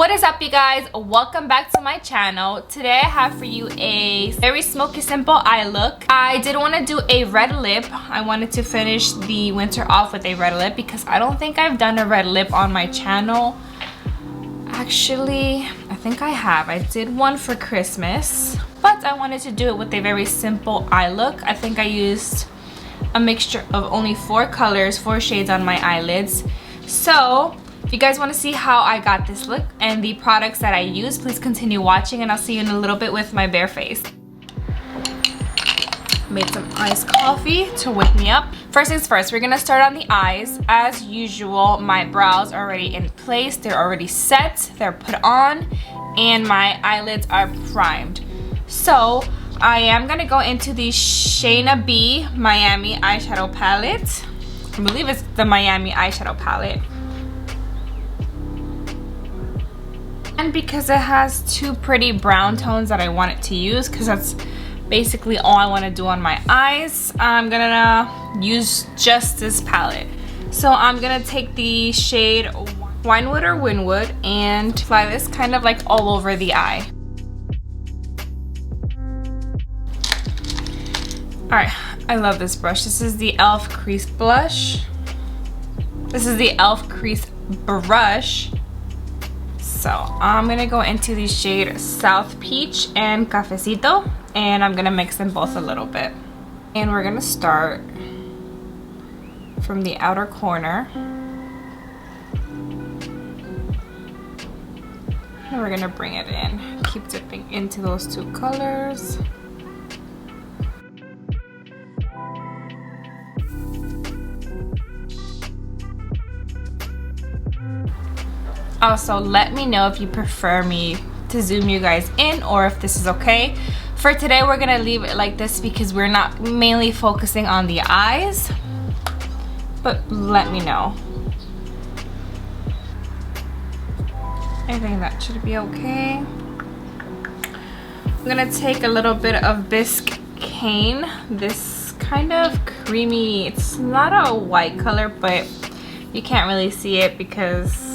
What is up, you guys? Welcome back to my channel. Today I have for you a very smoky simple eye look. I did want to do a red lip. I wanted to finish the winter off with a red lip because I don't think I've done a red lip on my channel. Actually, I think I have. I did one for Christmas, but I wanted to do it with a very simple eye look. I think I used a mixture of only 4 colors, 4 shades on my eyelids. So if you guys want to see how I got this look and the products that I use, please continue watching and I'll see you in a little bit with my bare face. Made some iced coffee to wake me up. First things first, we're gonna start on the eyes. As usual, my brows are already in place. They're already set, they're put on, and my eyelids are primed. So I am gonna go into the Shayna B Miami eyeshadow palette. I believe it's the Miami eyeshadow palette. And because it has 2 pretty brown tones that I want it to use, because that's basically all I want to do on my eyes, I'm gonna use just this palette. So I'm gonna take the shade Winewood or Winwood and apply this kind of like all over the eye. Alright, I love this brush. This is the e.l.f. crease blush. This is the e.l.f. crease brush. So I'm gonna go into the shade South Peach and Cafecito, and I'm gonna mix them both a little bit. And we're gonna start from the outer corner. And we're gonna bring it in. Keep dipping into those 2 colors. Also, let me know if you prefer me to zoom you guys in or if this is okay. For today, we're gonna leave it like this because we're not mainly focusing on the eyes, but let me know. I think that should be okay. I'm gonna take a little bit of Biscayne, this kind of creamy, it's not a white color, but you can't really see it because,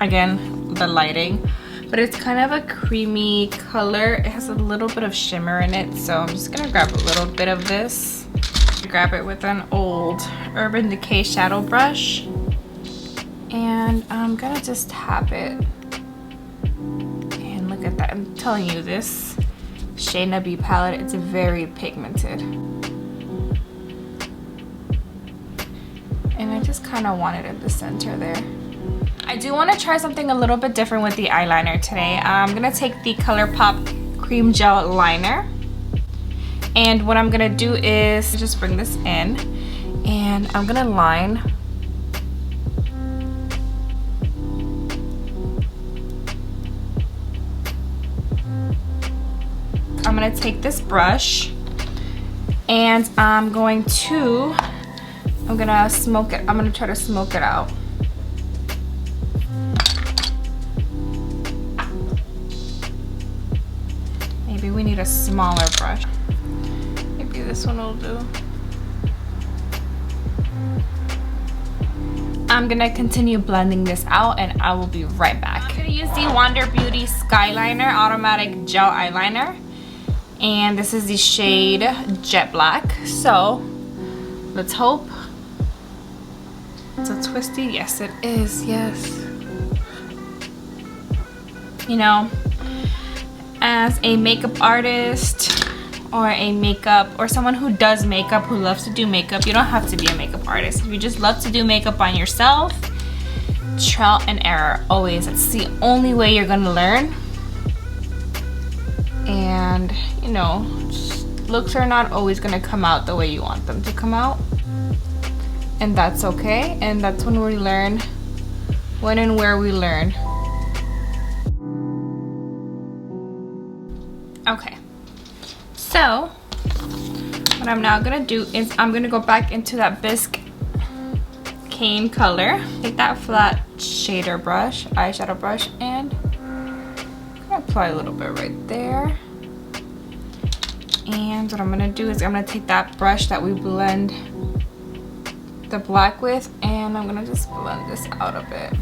again, the lighting, but it's kind of a creamy color. It has a little bit of shimmer in it, so I'm just gonna grab a little bit of this. Grab it with an old Urban Decay shadow brush, and I'm gonna just tap it. And look at that, I'm telling you, this Shayna B palette, it's very pigmented. And I just kind of want it in the center there. I do want to try something a little bit different with the eyeliner today. I'm going to take the ColourPop Cream Gel Liner. And what I'm going to do is just bring this in. And I'm going to line. I'm going to take this brush. And I'm going to smoke it. I'm going to try to smoke it out. Maybe we need a smaller brush. Maybe this one will do. I'm gonna continue blending this out and I will be right back. I'm gonna use the Wander Beauty Skyliner Automatic Gel Eyeliner. And this is the shade Jet Black. So let's hope. It's a twisty, yes it is, yes. You know, as a makeup artist or someone who does makeup, who loves to do makeup, you don't have to be a makeup artist. If you just love to do makeup on yourself, trial and error always. That's the only way you're gonna learn. And you know, looks are not always gonna come out the way you want them to come out, and that's okay. And that's when we learn, when and where we learn. Okay, so what I'm now gonna do is I'm gonna go back into that Biscayne color, take that flat shader brush, eyeshadow brush, and I'm gonna apply a little bit right there. And what I'm gonna do is I'm gonna take that brush that we blend the black with, and I'm gonna just blend this out a bit.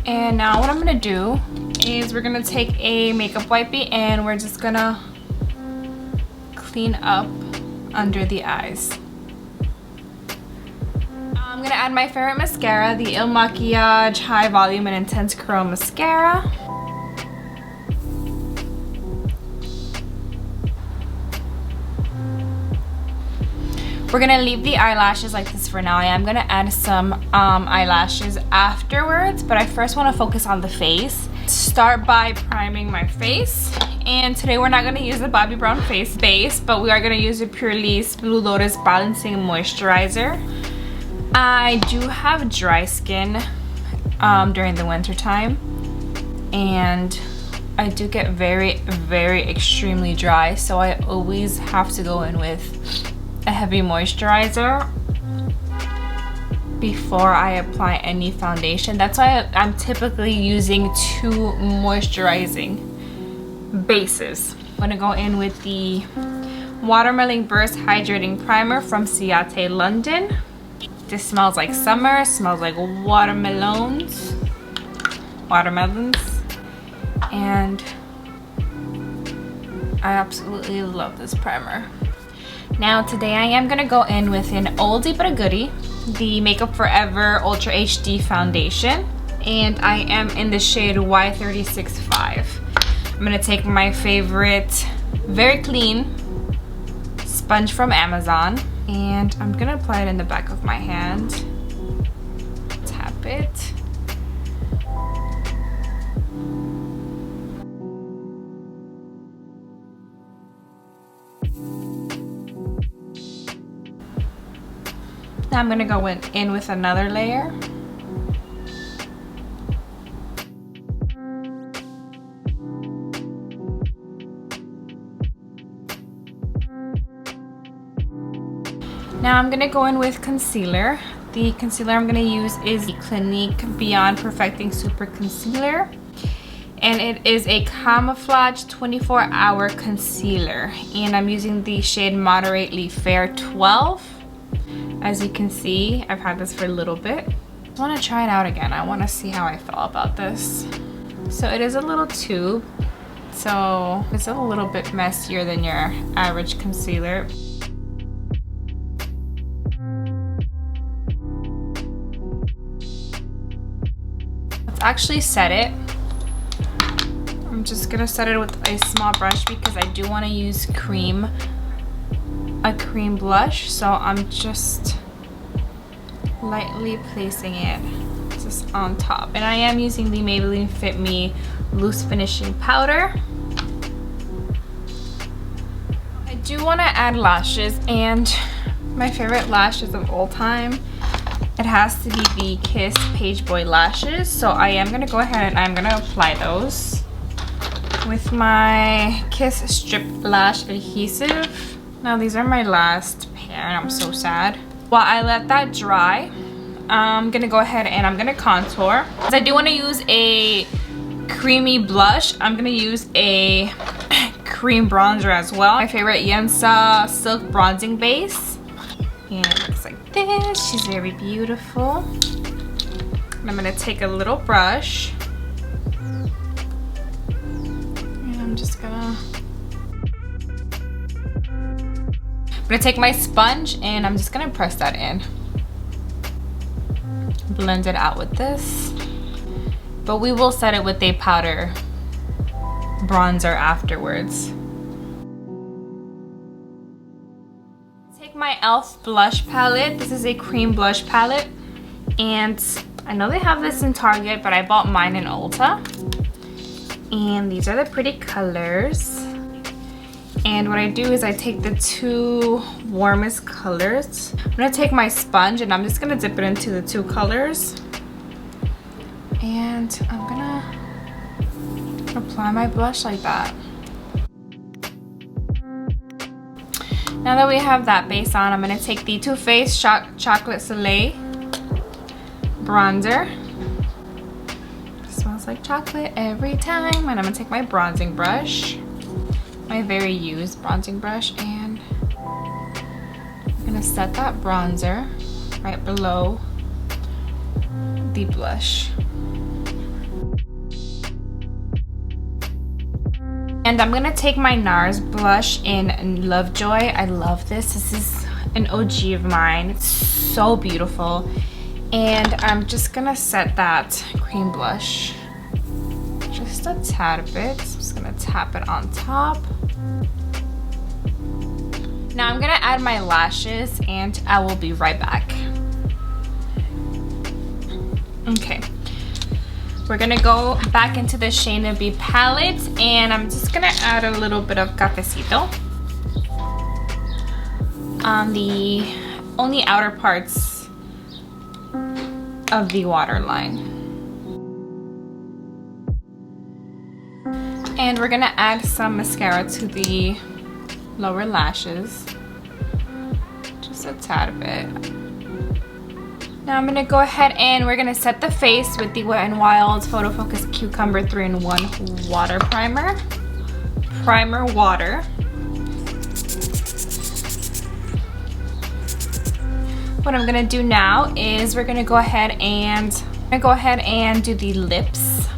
And now what I'm gonna do is we're gonna take a makeup wipey and we're just gonna clean up under the eyes. I'm gonna add my favorite mascara, the Il Makiage High Volume and Intense Curl Mascara. We're gonna leave the eyelashes like this for now. I am gonna add some eyelashes afterwards, but I first wanna focus on the face. Start by priming my face. And today we're not gonna use the Bobbi Brown face base, but we are gonna use a Purlisse Blue Lotus Balancing Moisturizer. I do have dry skin during the winter time, and I do get very extremely dry, so I always have to go in with a heavy moisturizer before I apply any foundation. That's why I'm typically using 2 moisturizing bases. I'm gonna go in with the Watermelon Burst Hydrating Primer from Ciate London. This smells like summer, smells like watermelons, and I absolutely love this primer. Now today I am gonna go in with an oldie but a goodie, the Makeup Forever Ultra HD Foundation, and I am in the shade Y365. I'm gonna take my favorite, very clean sponge from Amazon, and I'm gonna apply it in the back of my hand. Tap it. Now I'm gonna go in with another layer. Now I'm gonna go in with concealer. The concealer I'm gonna use is the Clinique Beyond Perfecting Super Concealer. And it is a camouflage 24-hour concealer. And I'm using the shade Moderately Fair 12. As you can see, I've had this for a little bit. I want to try it out again. I want to see how I feel about this. So it is a little tube, so it's a little bit messier than your average concealer. Let's actually set it. I'm just gonna set it with a small brush because I do want to use a cream blush, so I'm just lightly placing it just on top. And I am using the Maybelline Fit Me Loose Finishing Powder. I do want to add lashes, and my favorite lashes of all time, it has to be the Kiss Page Boy lashes. So I am going to go ahead and I'm going to apply those with my Kiss Strip Lash Adhesive. Now these are my last pair and I'm so sad. While I let that dry, I'm gonna go ahead and I'm gonna contour. Because I do want to use a creamy blush, I'm gonna use a cream bronzer as well. My favorite Yensa Silk Bronzing Base. And it looks like this. She's very beautiful. And I'm gonna take a little brush. And I'm just gonna take my sponge and I'm just gonna press that in. Blend it out with this. But we will set it with a powder bronzer afterwards. Take my e.l.f. blush palette. This is a cream blush palette. And I know they have this in Target, but I bought mine in Ulta. And these are the pretty colors. And what I do is I take the 2 warmest colors. I'm gonna take my sponge and I'm just gonna dip it into the 2 colors. And I'm gonna apply my blush like that. Now that we have that base on, I'm gonna take the Too Faced Chocolate Soleil bronzer. It smells like chocolate every time. And I'm gonna take my bronzing brush, my very used bronzing brush, and I'm gonna set that bronzer right below the blush. And I'm gonna take my NARS blush in Lovejoy. I love this. This is an OG of mine. It's so beautiful. And I'm just gonna set that cream blush just a tad bit. I'm just gonna tap it on top. Now I'm gonna add my lashes and I will be right back. Okay. We're gonna go back into the Shade and Be palette and I'm just gonna add a little bit of cafecito on the only outer parts of the waterline. And we're gonna add some mascara to the lower lashes, just a tad bit. Now I'm gonna go ahead and we're gonna set the face with the Wet n Wild Photo Focus Cucumber 3-in-1 Water Primer. Primer water. What I'm gonna do now is we're gonna go ahead and do the lips.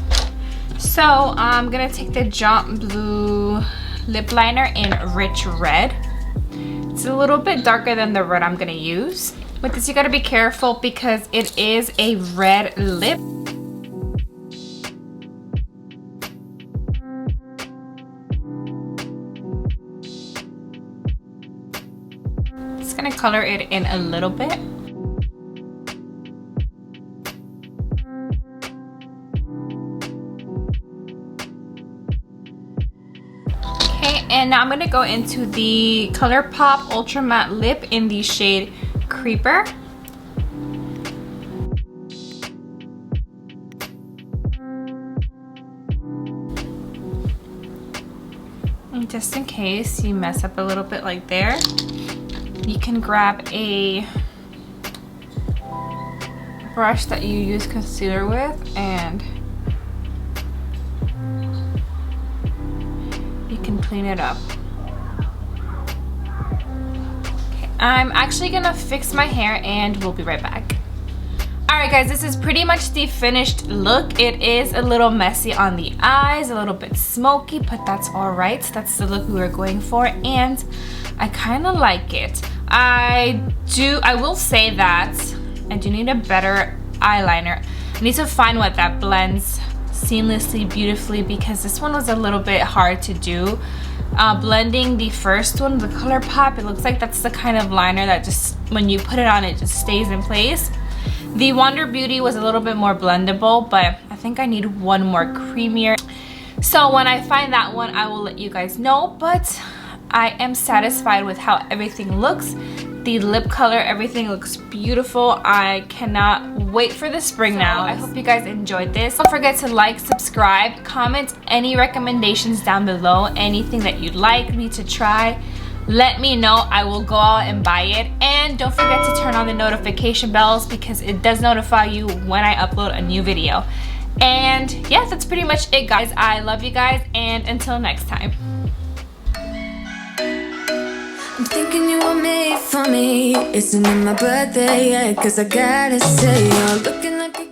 So I'm gonna take the Jaunt Blue lip liner in Rich Red. It's a little bit darker than the red I'm gonna use. With this, you gotta be careful because it is a red lip. Just gonna color it in a little bit. Okay, and now I'm gonna go into the ColourPop Ultra Matte Lip in the shade Creeper. And just in case you mess up a little bit like there, you can grab a brush that you use concealer with and you can clean it up. I'm actually gonna fix my hair and we'll be right back. Alright guys, this is pretty much the finished look. It is a little messy on the eyes, a little bit smoky, but that's alright. That's the look we were going for and I kind of like it. I will say that I do need a better eyeliner. I need to find what that blends seamlessly, beautifully, because this one was a little bit hard to do. Blending the first one, the ColourPop, it looks like that's the kind of liner that just, when you put it on, it just stays in place. The Wonder Beauty was a little bit more blendable, but I think I need one more creamier. So when I find that one, I will let you guys know, but I am satisfied with how everything looks. The lip color, everything looks beautiful. I cannot wait for the spring now. I hope you guys enjoyed this. Don't forget to like, subscribe, comment any recommendations down below, anything that you'd like me to try. Let me know. I will go out and buy it. And don't forget to turn on the notification bells because it does notify you when I upload a new video. And yeah, that's pretty much it, guys. I love you guys, and until next time. I'm thinking you were made for me. Isn't it my birthday yet? 'Cause I gotta say, you're looking like a